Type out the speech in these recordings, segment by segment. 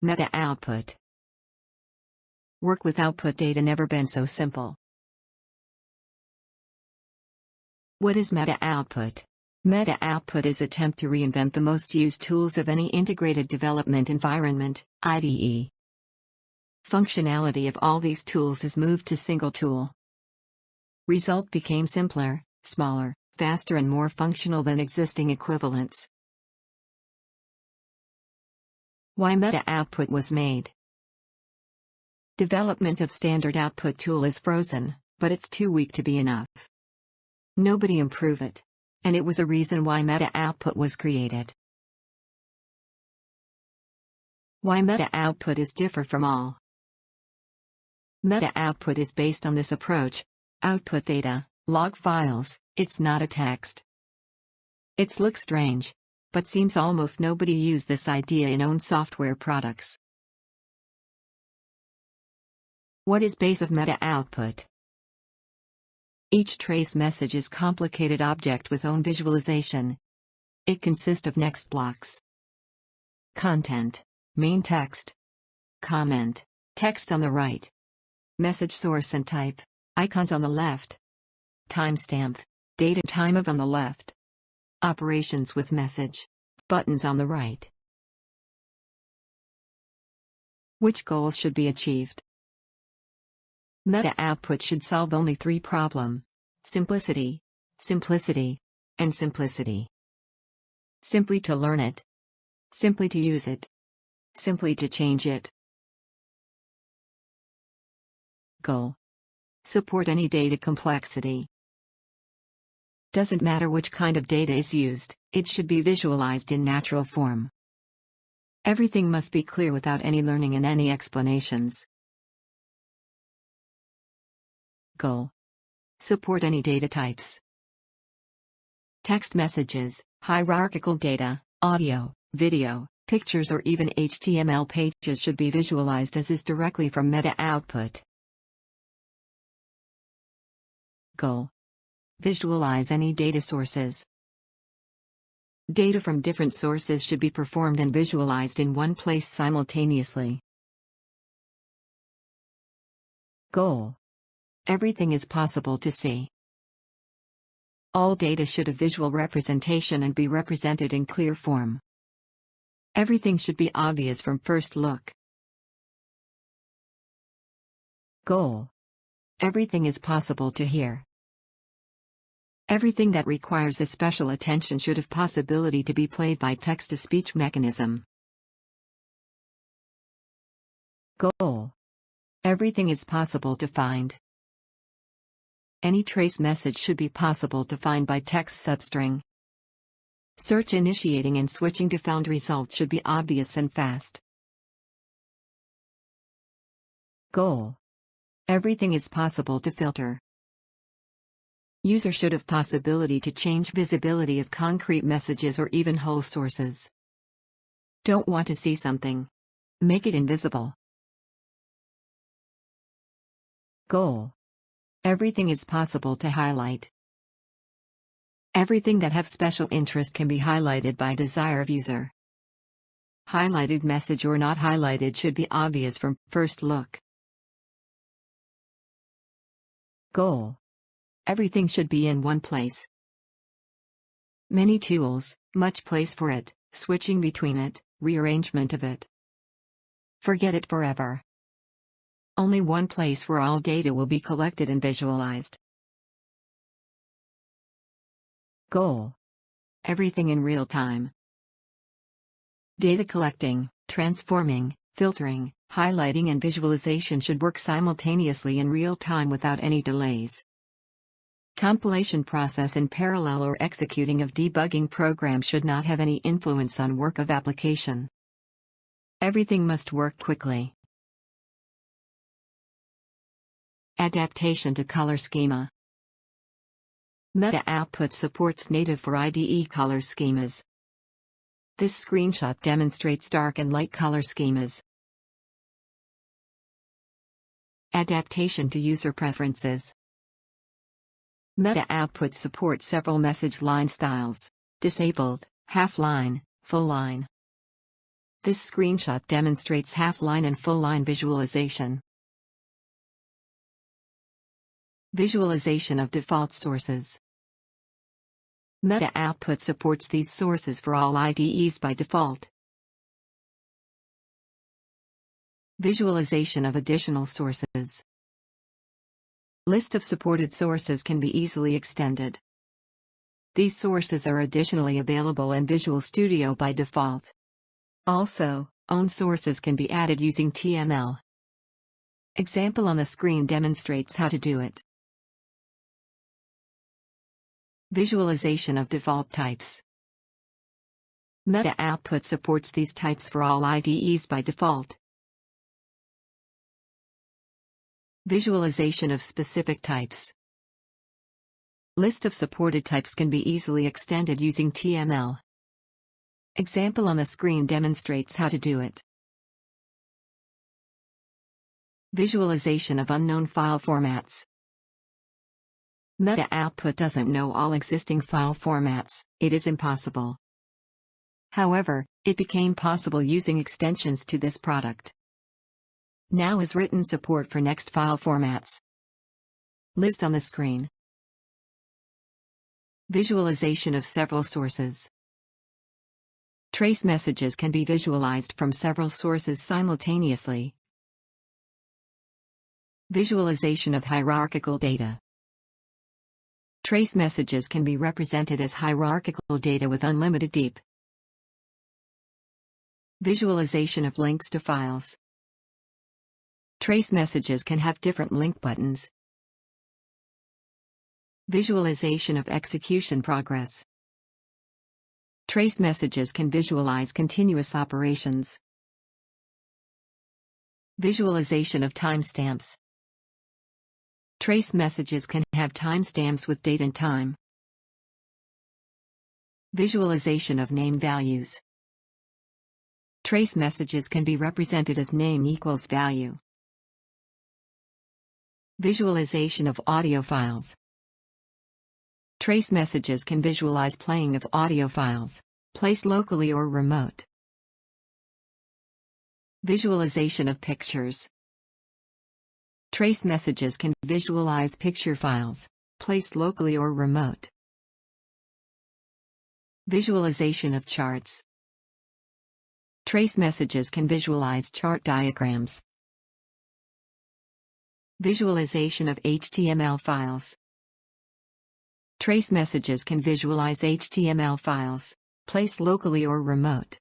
MetaOutput. Work with output data never been so simple. What is MetaOutput? MetaOutput is an attempt to reinvent the most used tools of any integrated development environment, IDE. Functionality of all these tools is moved to single tool. Result became simpler, smaller, faster and more functional than existing equivalents. Why MetaOutput was made. Development of standard output tool is frozen, but it's too weak to be enough. Nobody improve it. And it was a reason why MetaOutput was created. Why MetaOutput is different from all. MetaOutput is based on this approach. Output data, log files, it's not a text. It looks strange, but seems almost nobody use this idea in own software products. What is base of MetaOutput? Each trace message is complicated object with own visualization. It consists of next blocks. Content, main text. Comment, text on the right. Message source and type, icons on the left. Timestamp, date and time of on the left. Operations with message, buttons on the right. Which goals should be achieved? MetaOutput should solve only three problems: simplicity, simplicity, and simplicity. Simply to learn it. Simply to use it. Simply to change it. Goal. Support any data complexity. Doesn't matter which kind of data is used, it should be visualized in natural form. Everything must be clear without any learning and any explanations. Goal. Support any data types. Text messages, hierarchical data, audio, video, pictures or even HTML pages should be visualized as is directly from MetaOutput. Goal. Visualize any data sources. Data from different sources should be performed and visualized in one place simultaneously. Goal. Everything is possible to see. All data should have visual representation and be represented in clear form. Everything should be obvious from first look. Goal. Everything is possible to hear. Everything that requires a special attention should have possibility to be played by text-to-speech mechanism. Goal. Everything is possible to find. Any trace message should be possible to find by text substring. Search initiating and switching to found results should be obvious and fast. Goal. Everything is possible to filter. User should have possibility to change visibility of concrete messages or even whole sources. Don't want to see something? Make it invisible. Goal. Everything is possible to highlight. Everything that have special interest can be highlighted by desire of user. Highlighted message or not highlighted should be obvious from first look. Goal. Everything should be in one place. Many tools, much place for it, switching between it, rearrangement of it. Forget it forever. Only one place where all data will be collected and visualized. Goal. Everything in real time. Data collecting, transforming, filtering, highlighting and visualization should work simultaneously in real time without any delays. Compilation process in parallel or executing of debugging program should not have any influence on work of application. Everything must work quickly. Adaptation to color schema. MetaOutput supports native for IDE color schemas. This screenshot demonstrates dark and light color schemas. Adaptation to user preferences. MetaOutput supports several message line styles: disabled, half line, full line. This screenshot demonstrates half-line and full-line visualization. Visualization of default sources. MetaOutput supports these sources for all IDEs by default. Visualization of additional sources. List of supported sources can be easily extended. These sources are additionally available in Visual Studio by default. Also, own sources can be added using TML. Example on the screen demonstrates how to do it. Visualization of default types. MetaOutput supports these types for all IDEs by default. Visualization of specific types. List of supported types can be easily extended using TML. Example on the screen demonstrates how to do it. Visualization of unknown file formats. MetaOutput doesn't know all existing file formats, it is impossible. However, it became possible using extensions to this product. Now is written support for next file formats. List on the screen. Visualization of several sources. Trace messages can be visualized from several sources simultaneously. Visualization of hierarchical data. Trace messages can be represented as hierarchical data with unlimited deep. Visualization of links to files. Trace messages can have different link buttons. Visualization of execution progress. Trace messages can visualize continuous operations. Visualization of timestamps. Trace messages can have timestamps with date and time. Visualization of name values. Trace messages can be represented as name equals value. Visualization of audio files. Trace messages can visualize playing of audio files, placed locally or remote. Visualization of pictures. Trace messages can visualize picture files, placed locally or remote. Visualization of charts. Trace messages can visualize chart diagrams. Visualization of HTML files. Trace messages can visualize HTML files, placed locally or remote.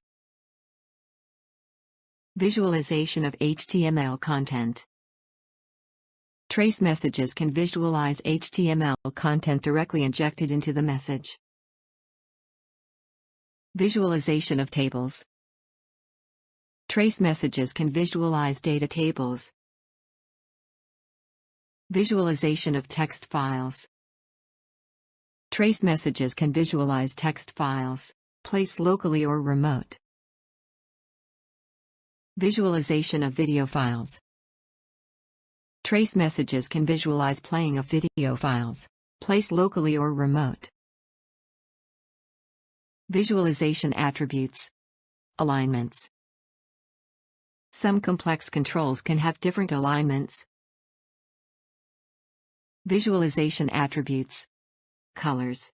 Visualization of HTML content. Trace messages can visualize HTML content directly injected into the message. Visualization of tables. Trace messages can visualize data tables. Visualization of text files. Trace messages can visualize text files, placed locally or remote. Visualization of video files. Trace messages can visualize playing of video files, placed locally or remote. Visualization attributes. Alignments. Some complex controls can have different alignments. Visualization attributes. Colors.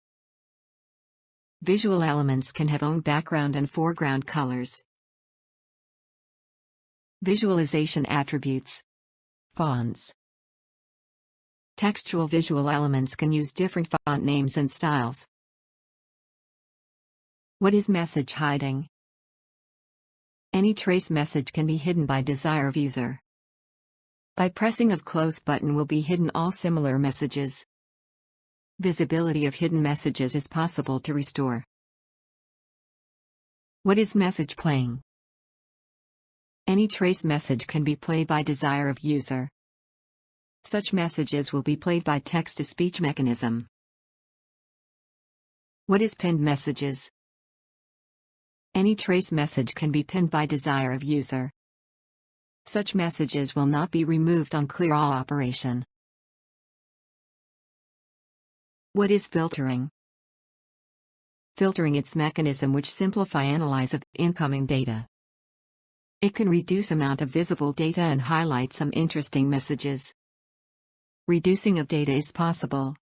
Visual elements can have own background and foreground colors. Visualization attributes. Fonts. Textual visual elements can use different font names and styles. What is message hiding? Any trace message can be hidden by desire of user. By pressing of close button will be hidden all similar messages. Visibility of hidden messages is possible to restore. What is message playing? Any trace message can be played by desire of user. Such messages will be played by text-to-speech mechanism. What is pinned messages? Any trace message can be pinned by desire of user. Such messages will not be removed on clear all operation. What is filtering? Filtering its mechanism which simplify analyze of incoming data. It can reduce amount of visible data and highlight some interesting messages. Reducing of data is possible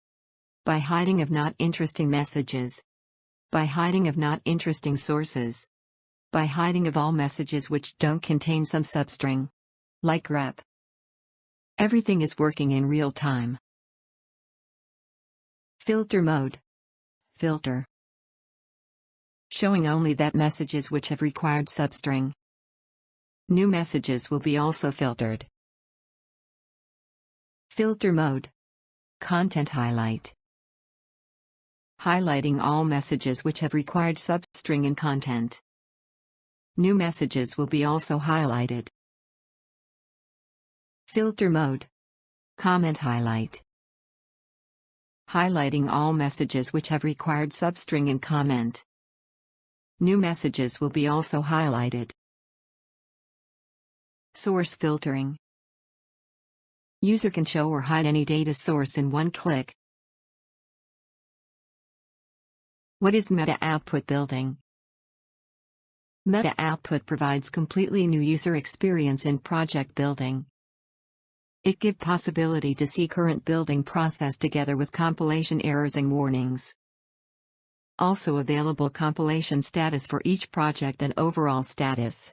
by hiding of not interesting messages, by hiding of not interesting sources, by hiding of all messages which don't contain some substring, like grep. Everything is working in real time. Filter mode. Filter. Showing only that messages which have required substring. New messages will be also filtered. Filter mode. Content highlight. Highlighting all messages which have required substring in content. New messages will be also highlighted. Filter mode. Comment highlight. Highlighting all messages which have required substring in comment. New messages will be also highlighted. Source filtering. User can show or hide any data source in one click. What is MetaOutput building? MetaOutput provides completely new user experience in project building. It gives possibility to see current building process together with compilation errors and warnings. Also available compilation status for each project and overall status.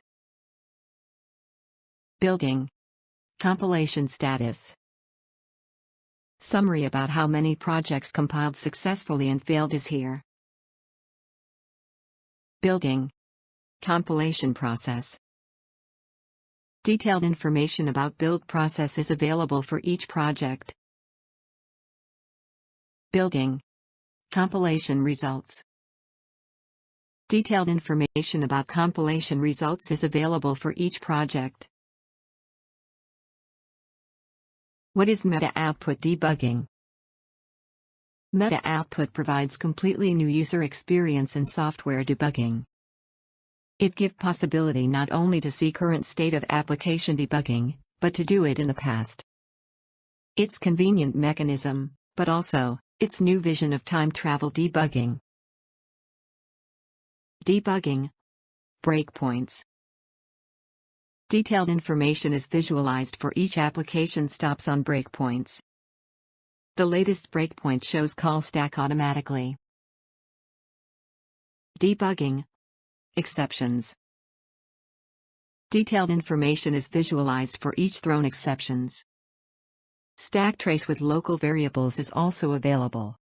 Building. Compilation status. Summary about how many projects compiled successfully and failed is here. Building. Compilation process. Detailed information about build process is available for each project. Building. Compilation results. Detailed information about compilation results is available for each project. What is MetaOutput debugging? MetaOutput provides completely new user experience in software debugging. It gives possibility not only to see current state of application debugging, but to do it in the past. It's convenient mechanism, but also, its new vision of time travel debugging. Debugging. Breakpoints. Detailed information is visualized for each application stops on breakpoints. The latest breakpoint shows call stack automatically. Debugging. Exceptions. Detailed information is visualized for each thrown exceptions. Stack trace with local variables is also available.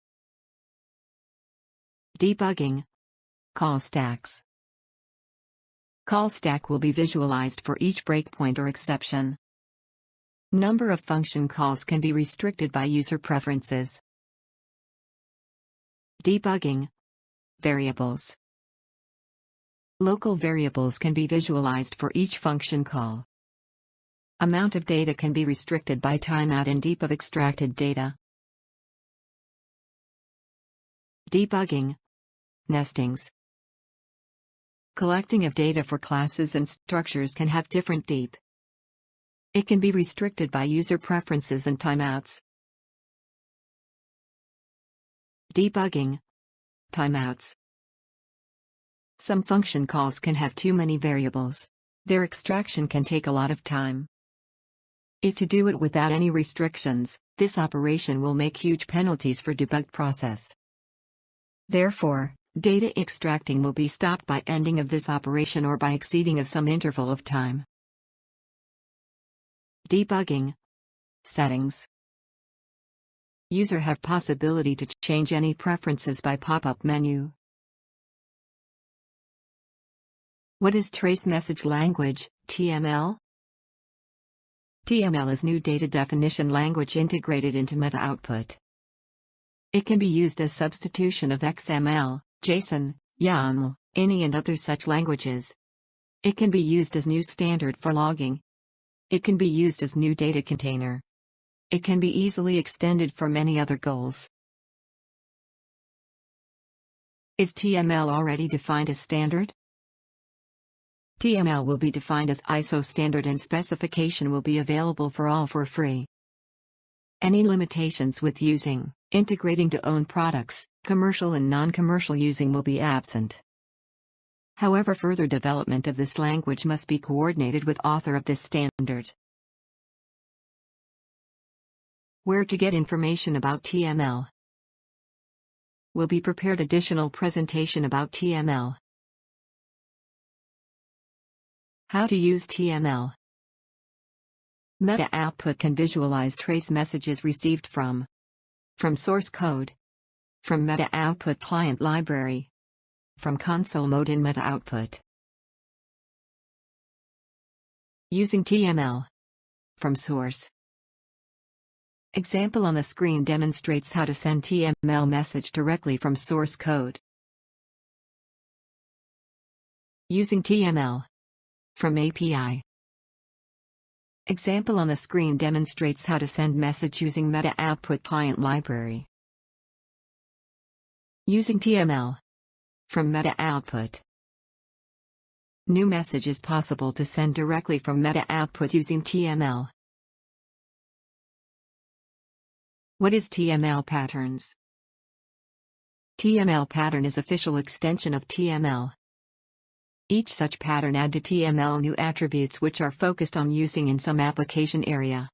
Debugging. Call stacks. Call stack will be visualized for each breakpoint or exception. Number of function calls can be restricted by user preferences. Debugging. Variables. Local variables can be visualized for each function call. Amount of data can be restricted by timeout and deep of extracted data. Debugging. Nestings. Collecting of data for classes and structures can have different deep. It can be restricted by user preferences and timeouts. Debugging. Timeouts. Some function calls can have too many variables. Their extraction can take a lot of time. If to do it without any restrictions, this operation will make huge penalties for debug process. Therefore, data extracting will be stopped by ending of this operation or by exceeding of some interval of time. Debugging. Settings. User have possibility to change any preferences by pop-up menu. What is Trace Message Language, TML? TML is new data definition language integrated into MetaOutput. It can be used as substitution of XML, JSON, YAML, any and other such languages. It can be used as new standard for logging. It can be used as new data container. It can be easily extended for many other goals. Is TML already defined as standard? TML will be defined as ISO standard and specification will be available for all for free. Any limitations with using, integrating to own products, commercial and non-commercial using will be absent. However, further development of this language must be coordinated with author of this standard. Where to get information about TML. Will be prepared additional presentation about TML. How to use TML. MetaOutput can visualize trace messages received from source code, from MetaOutput client library, from console mode in MetaOutput. Using TML from source. Example on the screen demonstrates how to send TML message directly from source code. Using TML from API. Example on the screen demonstrates how to send message using MetaOutput client library. Using TML from MetaOutput. New message is possible to send directly from MetaOutput using TML. What is TML patterns? TML pattern is official extension of TML. Each such pattern add to TML new attributes which are focused on using in some application area.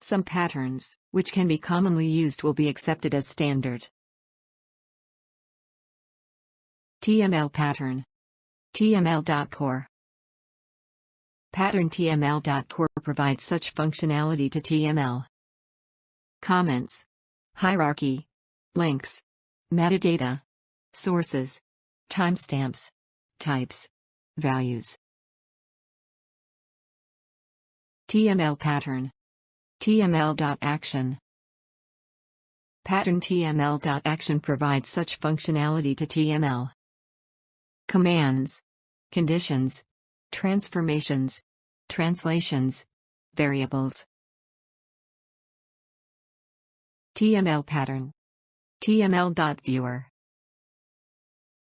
Some patterns, which can be commonly used, will be accepted as standard. TML pattern. TML.core. Pattern TML.core provides such functionality to TML. Comments, hierarchy, links, metadata, sources, timestamps, types, values. TML pattern. TML.action. Pattern TML.action provides such functionality to TML. Commands, conditions, transformations, translations, variables. TML pattern. TML.viewer.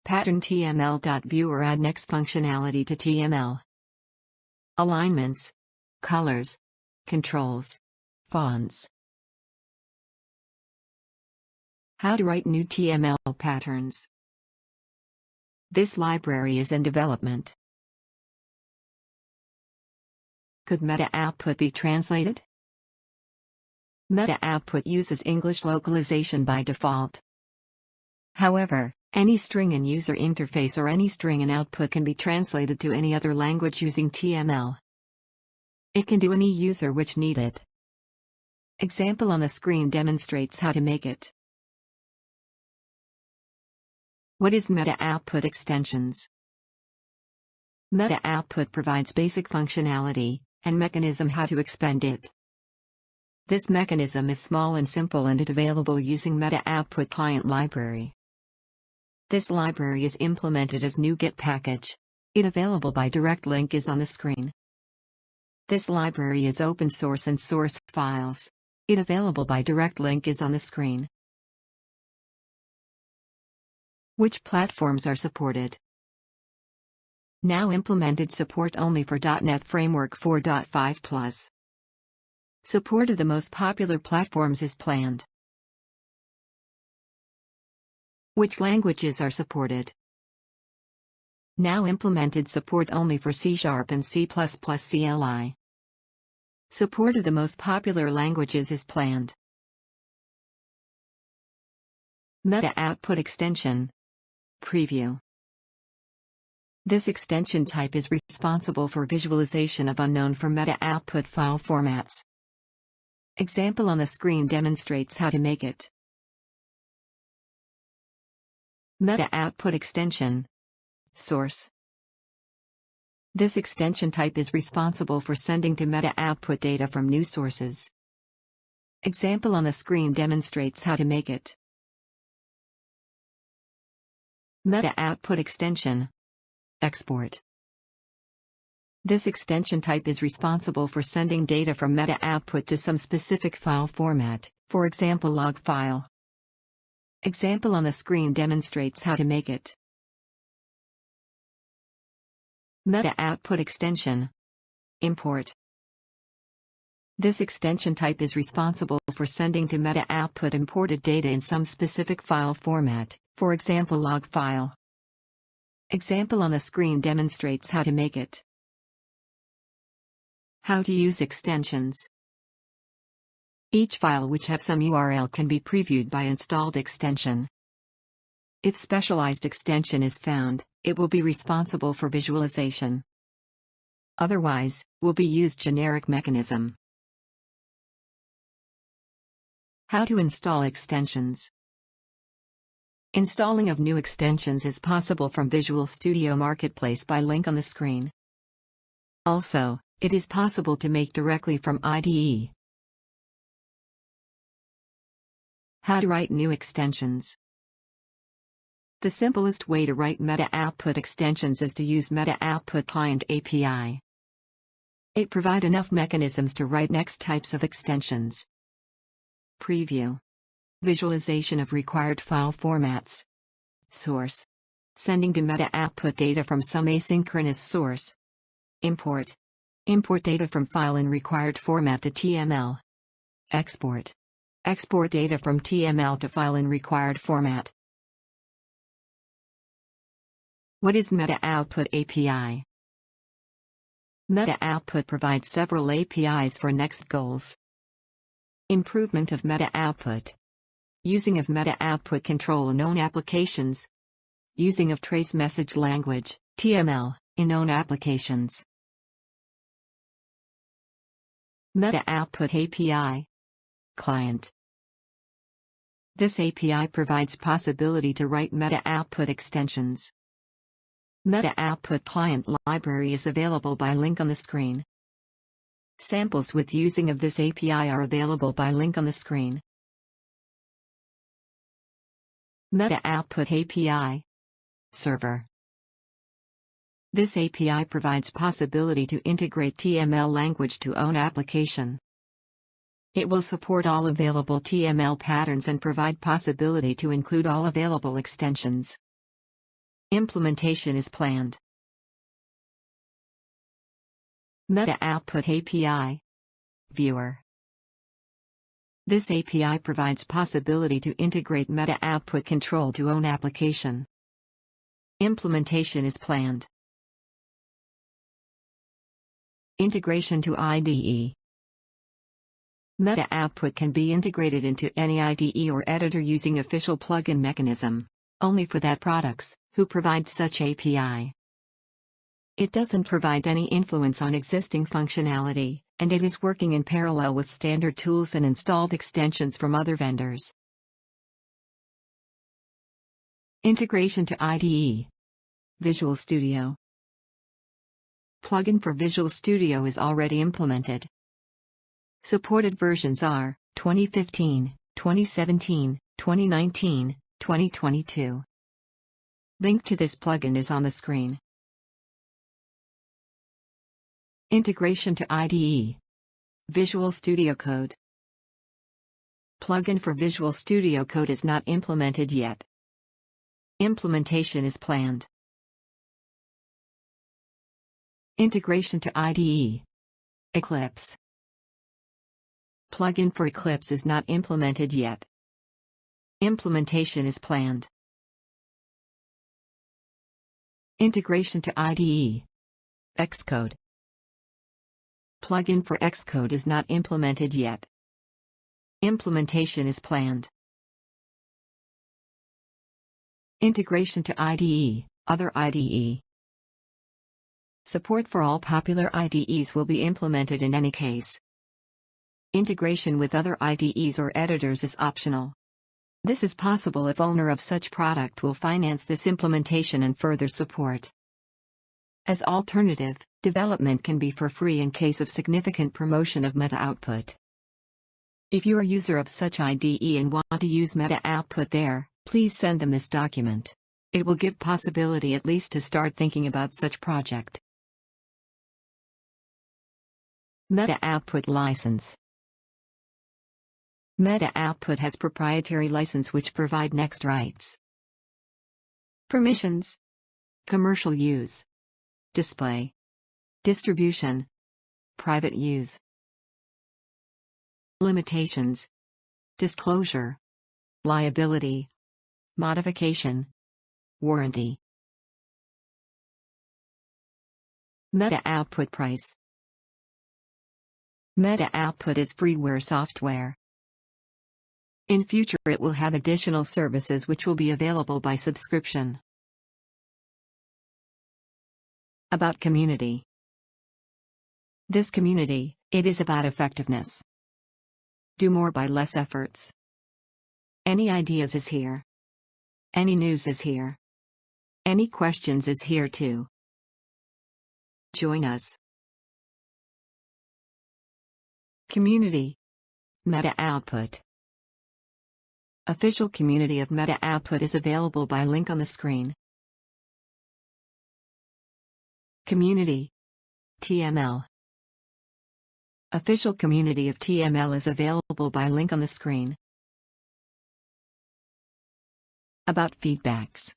Pattern TML.viewer add next functionality to TML. Alignments, colors, controls, fonts. How to write new TML patterns. This library is in development. Could MetaOutput be translated? MetaOutput uses English localization by default. However, any string in user interface or any string in output can be translated to any other language using TML. It can do any user which need it. Example on the screen demonstrates how to make it. What is MetaOutput extensions? MetaOutput provides basic functionality and mechanism how to expand it. This mechanism is small and simple and it available using MetaOutput client library. This library is implemented as NuGet package. It available by direct link is on the screen. This library is open source and source files. It available by direct link is on the screen. Which platforms are supported? Now implemented support only for .NET Framework 4.5+. Support of the most popular platforms is planned. Which languages are supported? Now implemented support only for C# and C++ CLI. Support of the most popular languages is planned. MetaOutput extension. Preview. This extension type is responsible for visualization of unknown for MetaOutput file formats. Example on the screen demonstrates how to make it. MetaOutput extension. Source. This extension type is responsible for sending to MetaOutput data from new sources. Example on the screen demonstrates how to make it. MetaOutput extension. Export. This extension type is responsible for sending data from MetaOutput to some specific file format, for example log file. Example on the screen demonstrates how to make it. MetaOutput extension. Import. This extension type is responsible for sending to MetaOutput imported data in some specific file format, for example log file. Example on the screen demonstrates how to make it. How to use extensions. Each file which have some URL can be previewed by installed extension. If specialized extension is found, it will be responsible for visualization. Otherwise, will be used generic mechanism. How to install extensions. Installing of new extensions is possible from Visual Studio Marketplace by link on the screen. Also, it is possible to make directly from IDE. How to write new extensions. The simplest way to write MetaOutput extensions is to use MetaOutput Client API. It provides enough mechanisms to write next types of extensions. Preview. Visualization of required file formats. Source. Sending to MetaOutput data from some asynchronous source. Import. Import data from file in required format to TML. Export. Export data from TML to file in required format. What is MetaOutput API? MetaOutput provides several APIs for next goals. Improvement of MetaOutput. Using of MetaOutput control in known applications. Using of trace message language, TML, in known applications. MetaOutput API. Client. This API provides possibility to write MetaOutput extensions. MetaOutput client library is available by link on the screen. Samples with using of this API are available by link on the screen. MetaOutput API. Server. This API provides possibility to integrate TML language to own application. It will support all available TML patterns and provide possibility to include all available extensions. Implementation is planned. MetaOutput API. Viewer. This API provides possibility to integrate MetaOutput control to own application. Implementation is planned. Integration to IDE. MetaOutput can be integrated into any IDE or editor using official plugin mechanism, only for that products who provide such API. It doesn't provide any influence on existing functionality, and it is working in parallel with standard tools and installed extensions from other vendors. Integration to IDE. Visual Studio. Plugin for Visual Studio is already implemented. Supported versions are 2015, 2017, 2019, 2022. Link to this plugin is on the screen. Integration to IDE. Visual Studio Code. Plugin for Visual Studio Code is not implemented yet. Implementation is planned. Integration to IDE. Eclipse. Plugin for Eclipse is not implemented yet. Implementation is planned. Integration to IDE. Xcode. Plugin for Xcode is not implemented yet. Implementation is planned. Integration to IDE, other IDE. Support for all popular IDEs will be implemented in any case. Integration with other IDEs or editors is optional. This is possible if owner of such product will finance this implementation and further support. As alternative, development can be for free in case of significant promotion of MetaOutput. If you are user of such IDE and want to use MetaOutput there, please send them this document. It will give possibility at least to start thinking about such project. MetaOutput license. MetaOutput has proprietary license which provide next rights. Permissions. Commercial use. Display. Distribution. Private use. Limitations. Disclosure. Liability. Modification. Warranty. MetaOutput price. MetaOutput is freeware software. In future it will have additional services which will be available by subscription. About community. This community, it is about effectiveness. Do more by less efforts. Any ideas is here. Any news is here. Any questions is here too. Join us. Community. MetaOutput. Official community of MetaOutput is available by link on the screen. Community. TML. Official community of TML is available by link on the screen. About feedbacks.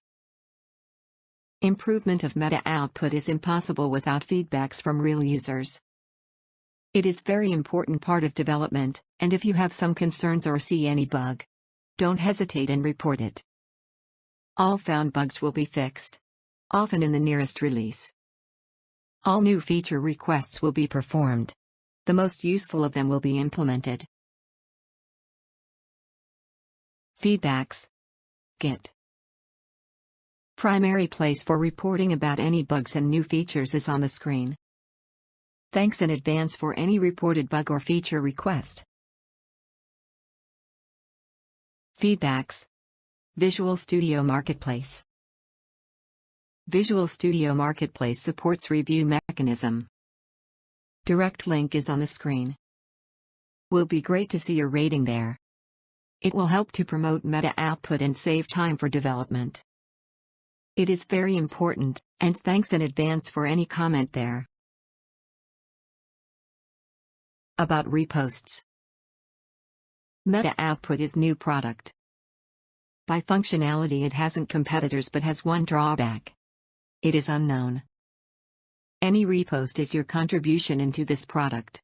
Improvement of MetaOutput is impossible without feedbacks from real users. It is very important part of development, and if you have some concerns or see any bug, don't hesitate and report it. All found bugs will be fixed, often in the nearest release. All new feature requests will be performed. The most useful of them will be implemented. Feedbacks. Git. Primary place for reporting about any bugs and new features is on the screen. Thanks in advance for any reported bug or feature request. Feedbacks. Visual Studio Marketplace. Visual Studio Marketplace supports review mechanism. Direct link is on the screen. Will be great to see your rating there. It will help to promote MetaOutput and save time for development. It is very important, and thanks in advance for any comment there. About reposts. MetaOutput is new product. By functionality it hasn't competitors but has one drawback. It is unknown. Any repost is your contribution into this product.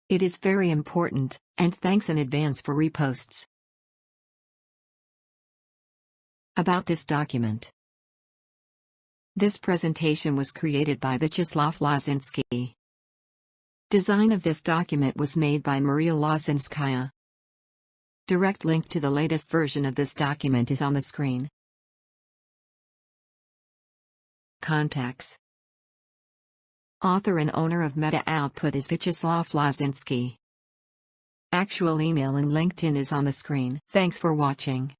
It is very important, and thanks in advance for reposts. About this document. This presentation was created by Vyacheslav Lozinski. Design of this document was made by Maria Lozinskaya. Direct link to the latest version of this document is on the screen. Contacts. Author and owner of MetaOutput is Vyacheslav Lozinski. Actual email and LinkedIn is on the screen. Thanks for watching.